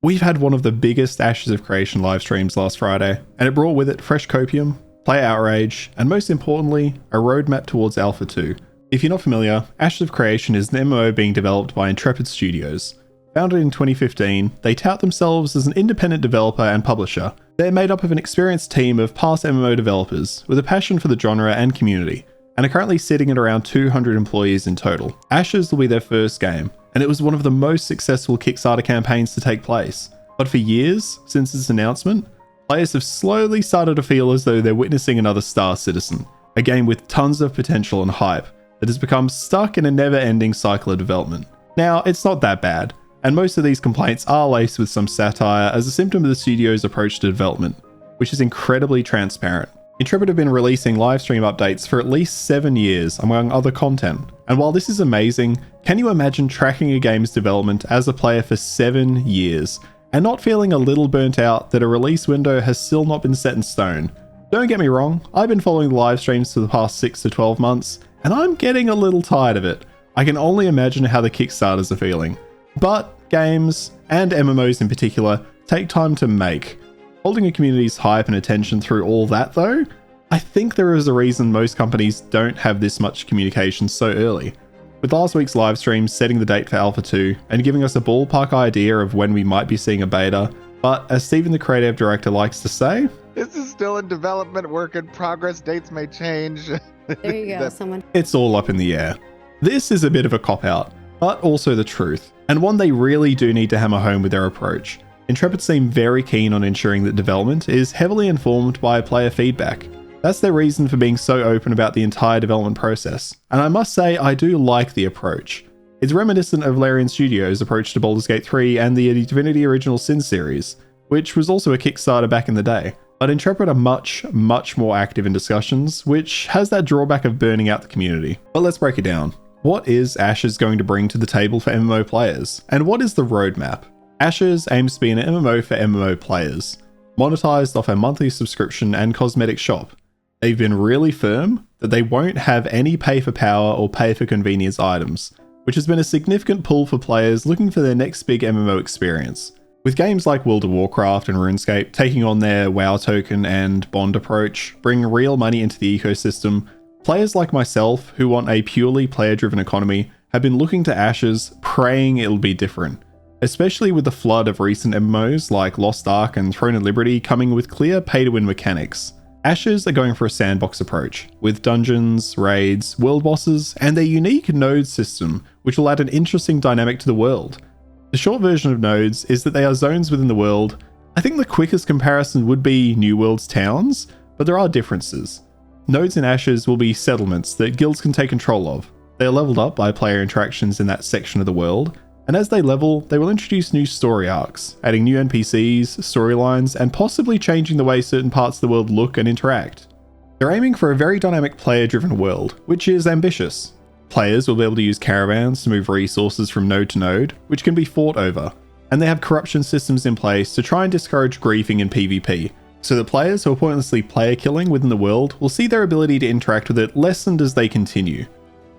We've had one of the biggest Ashes of Creation live streams last Friday, and it brought with it fresh copium, player outrage, and most importantly, a roadmap towards Alpha 2. If you're not familiar, Ashes of Creation is an MMO being developed by Intrepid Studios. Founded in 2015, they tout themselves as an independent developer and publisher. They're made up of an experienced team of past MMO developers with a passion for the genre and community, and are currently sitting at around 200 employees in total. Ashes will be their first game, and it was one of the most successful Kickstarter campaigns to take place. But for years, since its announcement, players have slowly started to feel as though they're witnessing another Star Citizen, a game with tons of potential and hype that has become stuck in a never-ending cycle of development. Now, it's not that bad, and most of these complaints are laced with some satire as a symptom of the studio's approach to development, which is incredibly transparent. Intrepid have been releasing livestream updates for at least 7 years, among other content, and while this is amazing, can you imagine tracking a game's development as a player for 7 years, and not feeling a little burnt out that a release window has still not been set in stone? Don't get me wrong, I've been following the live streams for the past 6 to 12 months, and I'm getting a little tired of it. I can only imagine how the Kickstarters are feeling. But games, and MMOs in particular, take time to make. Holding a community's hype and attention through all that though, I think there is a reason most companies don't have this much communication so early. With last week's live stream setting the date for Alpha 2 and giving us a ballpark idea of when we might be seeing a beta, but as Steven the creative director likes to say, this is still in development, work in progress, dates may change. There you go, someone. It's all up in the air. This is a bit of a cop-out, but also the truth, and one they really do need to hammer home with their approach. Intrepid seem very keen on ensuring that development is heavily informed by player feedback. That's their reason for being so open about the entire development process, and I must say I do like the approach. It's reminiscent of Larian Studios' approach to Baldur's Gate 3 and the Divinity Original Sin series, which was also a Kickstarter back in the day. But Intrepid are much more active in discussions, which has that drawback of burning out the community. But let's break it down. What is Ashes going to bring to the table for MMO players? And what is the roadmap? Ashes aims to be an MMO for MMO players, monetized off a monthly subscription and cosmetic shop. They've been really firm that they won't have any pay for power or pay for convenience items, which has been a significant pull for players looking for their next big MMO experience. With games like World of Warcraft and RuneScape taking on their WoW token and bond approach, bringing real money into the ecosystem, players like myself who want a purely player-driven economy have been looking to Ashes, praying it'll be different, especially with the flood of recent MMOs like Lost Ark and Throne of Liberty coming with clear pay-to-win mechanics. Ashes are going for a sandbox approach, with dungeons, raids, world bosses, and their unique node system, which will add an interesting dynamic to the world. The short version of nodes is that they are zones within the world. I think the quickest comparison would be New World's towns, but there are differences. Nodes in Ashes will be settlements that guilds can take control of. They are leveled up by player interactions in that section of the world, and as they level, they will introduce new story arcs, adding new NPCs, storylines, and possibly changing the way certain parts of the world look and interact. They're aiming for a very dynamic player-driven world, which is ambitious. Players will be able to use caravans to move resources from node to node, which can be fought over, and they have corruption systems in place to try and discourage griefing in PvP, so that players who are pointlessly player killing within the world will see their ability to interact with it lessened as they continue.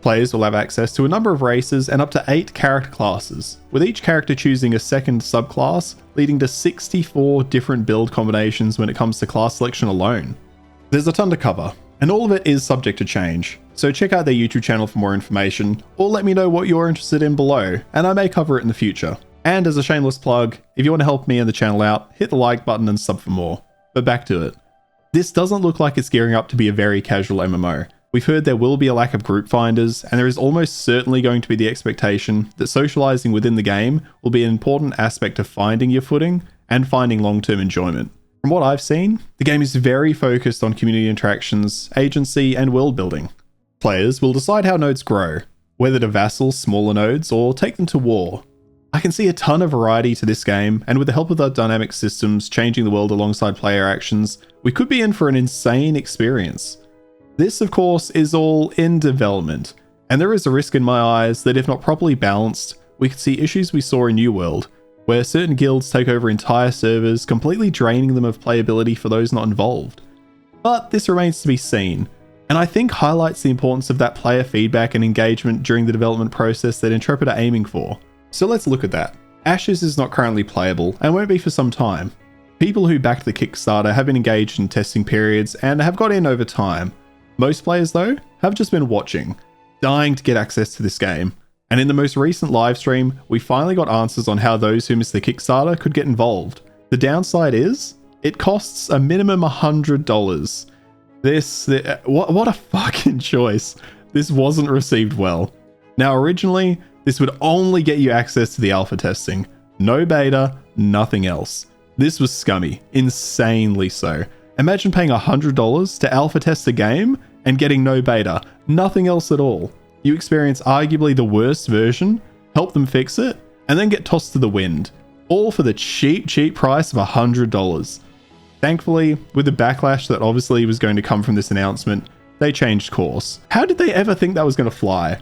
Players will have access to a number of races and up to 8 character classes, with each character choosing a second subclass, leading to 64 different build combinations when it comes to class selection alone. There's a ton to cover, and all of it is subject to change, so check out their YouTube channel for more information, or let me know what you're interested in below, and I may cover it in the future. And as a shameless plug, if you want to help me and the channel out, hit the like button and sub for more. But back to it. This doesn't look like it's gearing up to be a very casual MMO. We've heard there will be a lack of group finders, and there is almost certainly going to be the expectation that socializing within the game will be an important aspect of finding your footing and finding long-term enjoyment. From what I've seen, the game is very focused on community interactions, agency, and world building. Players will decide how nodes grow, whether to vassal smaller nodes or take them to war. I can see a ton of variety to this game, and with the help of the dynamic systems changing the world alongside player actions, we could be in for an insane experience. This, of course, is all in development, and there is a risk in my eyes that if not properly balanced, we could see issues we saw in New World, where certain guilds take over entire servers, completely draining them of playability for those not involved. But this remains to be seen, and I think highlights the importance of that player feedback and engagement during the development process that Intrepid are aiming for. So let's look at that. Ashes is not currently playable and won't be for some time. People who backed the Kickstarter have been engaged in testing periods and have got in over time. Most players, though, have just been watching, dying to get access to this game. And in the most recent livestream, we finally got answers on how those who missed the Kickstarter could get involved. The downside is, it costs a minimum $100. What a fucking choice. This wasn't received well. Now, originally, this would only get you access to the alpha testing. No beta, nothing else. This was scummy, insanely so. Imagine paying $100 to alpha test a game and getting no beta, nothing else at all. You experience arguably the worst version, help them fix it, and then get tossed to the wind. All for the cheap price of $100. Thankfully, with the backlash that obviously was going to come from this announcement, they changed course. How did they ever think that was going to fly?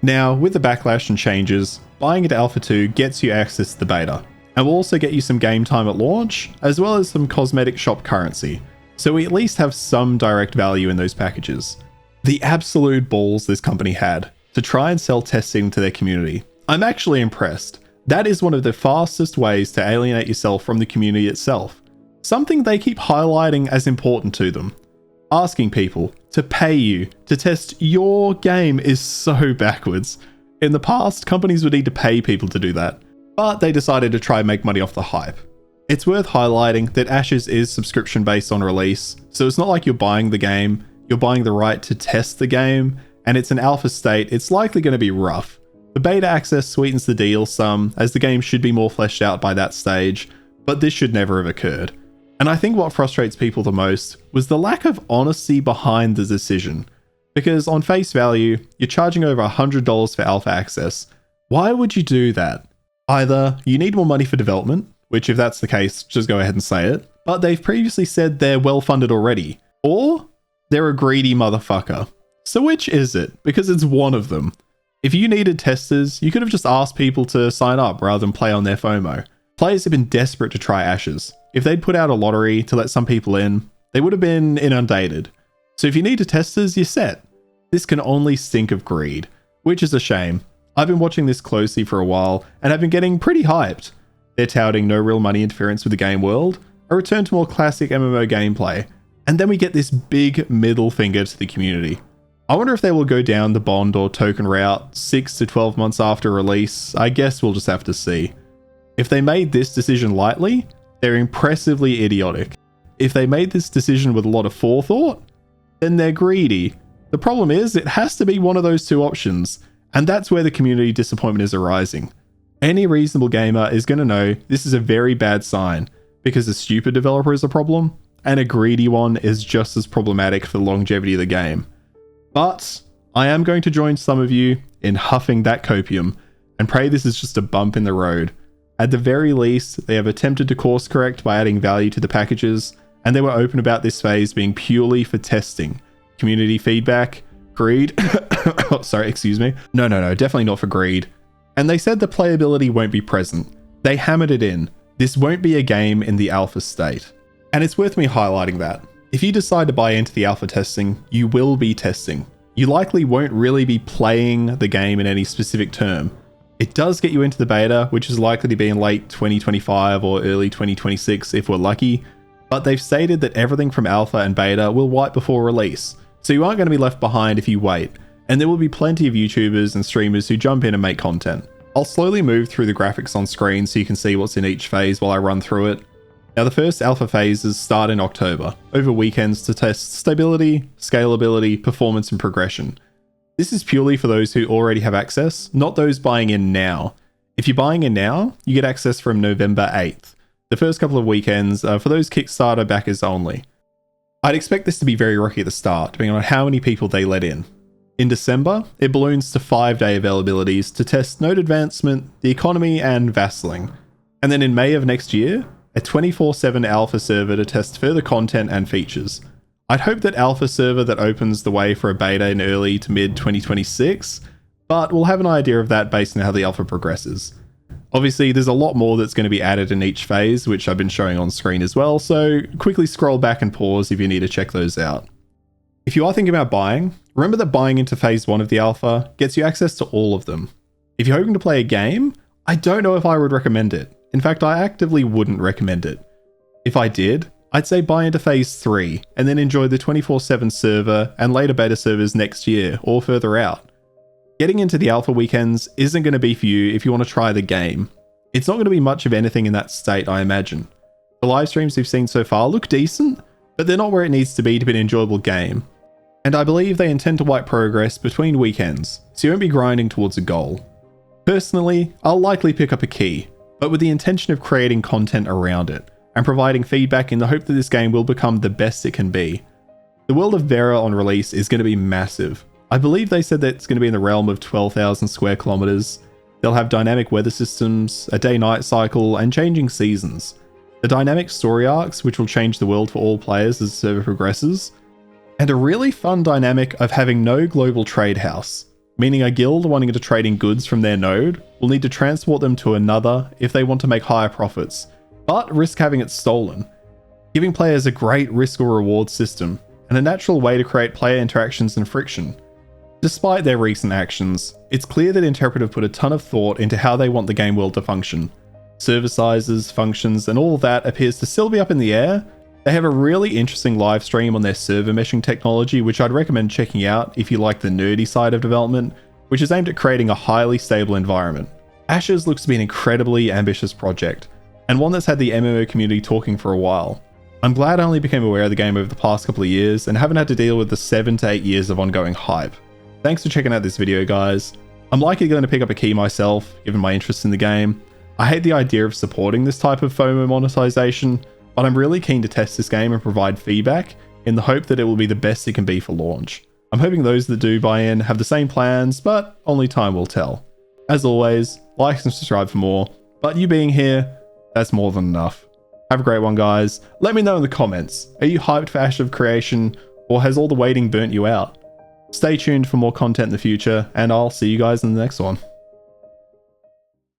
Now, with the backlash and changes, buying into Alpha 2 gets you access to the beta, and will also get you some game time at launch, as well as some cosmetic shop currency, so we at least have some direct value in those packages. The absolute balls this company had to try and sell testing to their community. I'm actually impressed. That is one of the fastest ways to alienate yourself from the community itself. Something they keep highlighting as important to them. Asking people to pay you to test your game is so backwards. In the past, companies would need to pay people to do that, but they decided to try and make money off the hype. It's worth highlighting that Ashes is subscription based on release, so it's not like you're buying the game, you're buying the right to test the game, and it's an alpha state, it's likely going to be rough. The beta access sweetens the deal some, as the game should be more fleshed out by that stage, but this should never have occurred. And I think what frustrates people the most was the lack of honesty behind the decision. Because on face value, you're charging over $100 for alpha access. Why would you do that? Either you need more money for development, which if that's the case, just go ahead and say it, but they've previously said they're well funded already, or they're a greedy motherfucker. So which is it? Because it's one of them. If you needed testers, you could have just asked people to sign up rather than play on their FOMO. Players have been desperate to try Ashes. If they'd put out a lottery to let some people in, they would have been inundated. So if you need testers, you're set. This can only stink of greed, which is a shame. I've been watching this closely for a while and have been getting pretty hyped. They're touting no real money interference with the game world, a return to more classic MMO gameplay, and then we get this big middle finger to the community. I wonder if they will go down the bond or token route 6 to 12 months after release. I guess we'll just have to see. If they made this decision lightly, they're impressively idiotic. If they made this decision with a lot of forethought, then they're greedy. The problem is, it has to be one of those two options, and that's where the community disappointment is arising. Any reasonable gamer is going to know this is a very bad sign, because a stupid developer is a problem, and a greedy one is just as problematic for the longevity of the game. But I am going to join some of you in huffing that copium, and pray this is just a bump in the road. At the very least, they have attempted to course correct by adding value to the packages, and they were open about this phase being purely for testing. Community feedback, greed, oh, sorry, excuse me. No, definitely not for greed. And they said the playability won't be present. They hammered it in. This won't be a game in the alpha state. And it's worth me highlighting that. If you decide to buy into the alpha testing, you will be testing. You likely won't really be playing the game in any specific term. It does get you into the beta, which is likely to be in late 2025 or early 2026 if we're lucky, but they've stated that everything from alpha and beta will wipe before release, so you aren't going to be left behind if you wait, and there will be plenty of YouTubers and streamers who jump in and make content. I'll slowly move through the graphics on screen so you can see what's in each phase while I run through it. Now, the first alpha phases start in October, over weekends to test stability, scalability, performance, and progression. This is purely for those who already have access, not those buying in now. If you're buying in now, you get access from November 8th. The first couple of weekends are for those Kickstarter backers only. I'd expect this to be very rocky at the start, depending on how many people they let in. In December, it balloons to 5-day availabilities to test node advancement, the economy, and vassalling. And then in May of next year, a 24/7 alpha server to test further content and features. I'd hope that alpha server that opens the way for a beta in early to mid 2026, but we'll have an idea of that based on how the alpha progresses. Obviously, there's a lot more that's going to be added in each phase, which I've been showing on screen as well, so quickly scroll back and pause if you need to check those out. If you are thinking about buying, remember that buying into phase 1 of the alpha gets you access to all of them. If you're hoping to play a game, I don't know if I would recommend it. In fact, I actively wouldn't recommend it. If I did, I'd say buy into Phase 3 and then enjoy the 24/7 server and later beta servers next year or further out. Getting into the alpha weekends isn't going to be for you if you want to try the game. It's not going to be much of anything in that state, I imagine. The live streams we've seen so far look decent, but they're not where it needs to be an enjoyable game. And I believe they intend to wipe progress between weekends, so you won't be grinding towards a goal. Personally, I'll likely pick up a key, but with the intention of creating content around it, and providing feedback in the hope that this game will become the best it can be. The world of Vera on release is going to be massive. I believe they said that it's going to be in the realm of 12,000 square kilometers. They'll have dynamic weather systems, a day-night cycle, and changing seasons. The dynamic story arcs, which will change the world for all players as the server progresses, and a really fun dynamic of having no global trade house, meaning a guild wanting to trade in goods from their node will need to transport them to another if they want to make higher profits, but risk having it stolen, giving players a great risk or reward system, and a natural way to create player interactions and friction. Despite their recent actions, it's clear that Interpret have put a ton of thought into how they want the game world to function. Server sizes, functions, and all of that appears to still be up in the air. They have a really interesting live stream on their server meshing technology, which I'd recommend checking out if you like the nerdy side of development, which is aimed at creating a highly stable environment. Ashes looks to be an incredibly ambitious project, and one that's had the MMO community talking for a while. I'm glad I only became aware of the game over the past couple of years and haven't had to deal with the 7 to 8 years of ongoing hype. Thanks for checking out this video, guys. I'm likely going to pick up a key myself, given my interest in the game. I hate the idea of supporting this type of FOMO monetization, but I'm really keen to test this game and provide feedback in the hope that it will be the best it can be for launch. I'm hoping those that do buy in have the same plans, but only time will tell. As always, like and subscribe for more, but you being here, that's more than enough. Have a great one, guys. Let me know in the comments, are you hyped for Ash of Creation, or has all the waiting burnt you out? Stay tuned for more content in the future, and I'll see you guys in the next one.